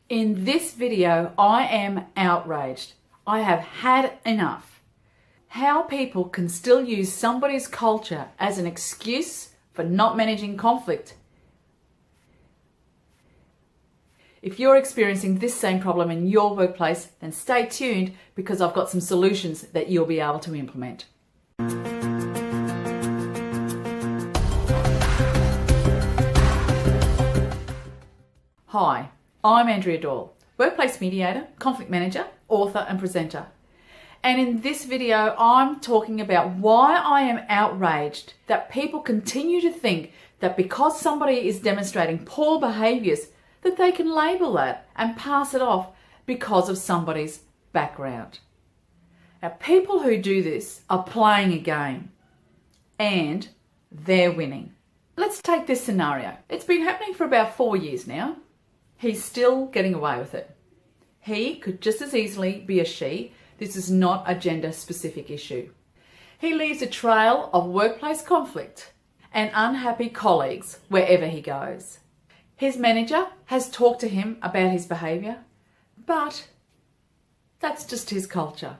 In this video, I am outraged. I have had enough. How people can still use somebody's culture as an excuse for not managing conflict. If you're experiencing this same problem in your workplace, then stay tuned because I've got some solutions that you'll be able to implement. Hi, I'm Andrea Doyle, workplace mediator, conflict manager, author and presenter. And in this video, I'm talking about why I am outraged that people continue to think that because somebody is demonstrating poor behaviours, that they can label that and pass it off because of somebody's background. Now, people who do this are playing a game and they're winning. Let's take this scenario. It's been happening for about 4 years now. He's still getting away with it. He could just as easily be a she. This is not a gender-specific issue. He leaves a trail of workplace conflict and unhappy colleagues wherever he goes. His manager has talked to him about his behaviour, but that's just his culture.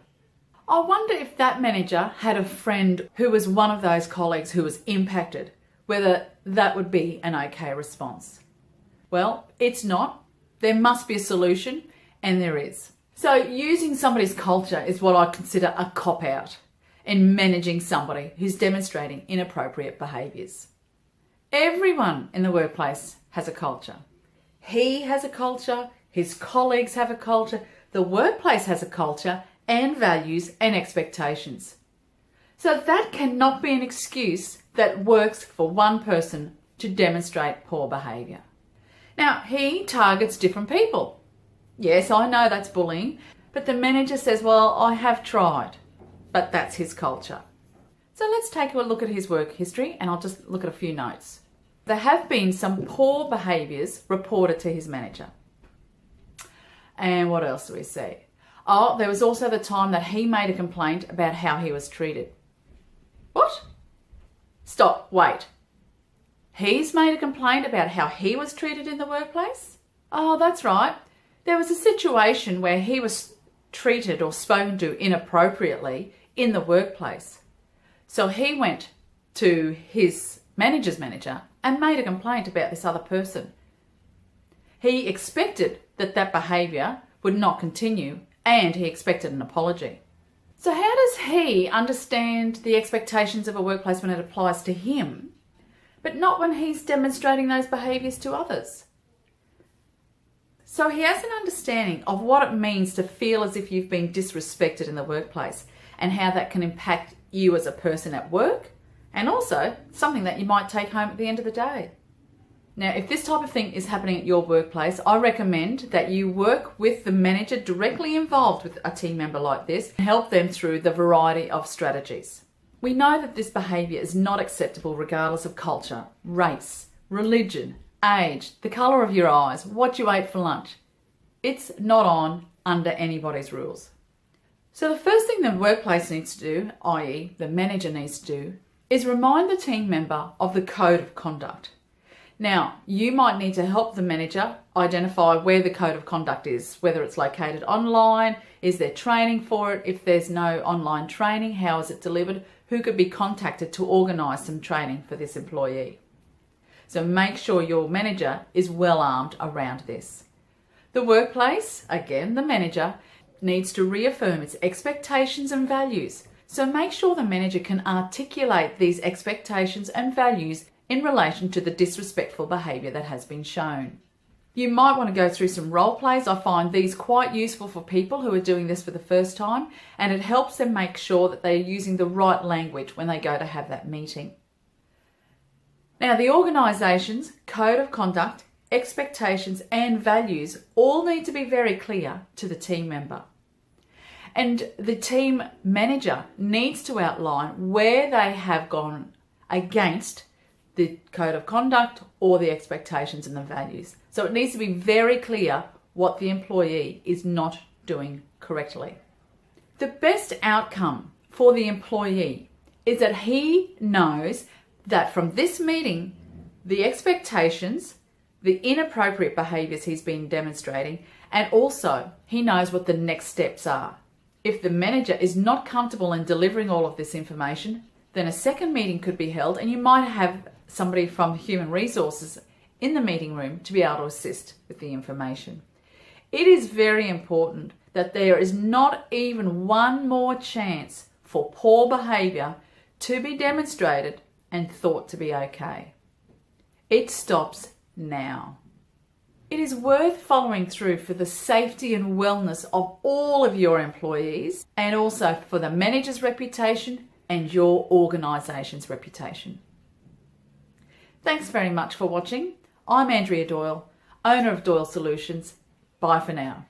I wonder if that manager had a friend who was one of those colleagues who was impacted, whether that would be an okay response. Well, it's not. There must be a solution, and there is. So using somebody's culture is what I consider a cop-out in managing somebody who's demonstrating inappropriate behaviours. Everyone in the workplace has a culture. He has a culture, his colleagues have a culture, the workplace has a culture and values and expectations. So that cannot be an excuse that works for one person to demonstrate poor behaviour. Now, he targets different people. Yes, I know that's bullying, but the manager says, well, I have tried, but that's his culture. So let's take a look at his work history and I'll just look at a few notes. There have been some poor behaviours reported to his manager. And what else do we see? Oh, there was also the time that he made a complaint about how he was treated. What? Stop, wait. He's made a complaint about how he was treated in the workplace? Oh, that's right. There was a situation where he was treated or spoken to inappropriately in the workplace. So he went to his manager's manager and made a complaint about this other person. He expected that behaviour would not continue and he expected an apology. So how does he understand the expectations of a workplace when it applies to him, but not when he's demonstrating those behaviours to others? So he has an understanding of what it means to feel as if you've been disrespected in the workplace and how that can impact you as a person at work and also something that you might take home at the end of the day. Now, if this type of thing is happening at your workplace, I recommend that you work with the manager directly involved with a team member like this and help them through the variety of strategies. We know that this behaviour is not acceptable regardless of culture, race, religion, age, the colour of your eyes, what you ate for lunch. It's not on under anybody's rules. So the first thing the workplace needs to do, i.e. the manager needs to do, is remind the team member of the code of conduct. Now, you might need to help the manager identify where the code of conduct is, whether it's located online, is there training for it, if there's no online training, how is it delivered, who could be contacted to organise some training for this employee. So make sure your manager is well armed around this. The workplace, again the manager, needs to reaffirm its expectations and values. So make sure the manager can articulate these expectations and values in relation to the disrespectful behaviour that has been shown. You might want to go through some role plays. I find these quite useful for people who are doing this for the first time, and it helps them make sure that they're using the right language when they go to have that meeting. Now, the organisation's code of conduct, expectations and values all need to be very clear to the team member. And the team manager needs to outline where they have gone against the code of conduct or the expectations and the values. So it needs to be very clear what the employee is not doing correctly. The best outcome for the employee is that he knows that from this meeting, the expectations, the inappropriate behaviours he's been demonstrating, and also he knows what the next steps are. If the manager is not comfortable in delivering all of this information, then a second meeting could be held, and you might have somebody from human resources in the meeting room to be able to assist with the information. It is very important that there is not even one more chance for poor behaviour to be demonstrated and thought to be okay. It stops now. It is worth following through for the safety and wellness of all of your employees, and also for the manager's reputation and your organisation's reputation. Thanks very much for watching. I'm Andrea Doyle, owner of Doyle Solutions. Bye for now.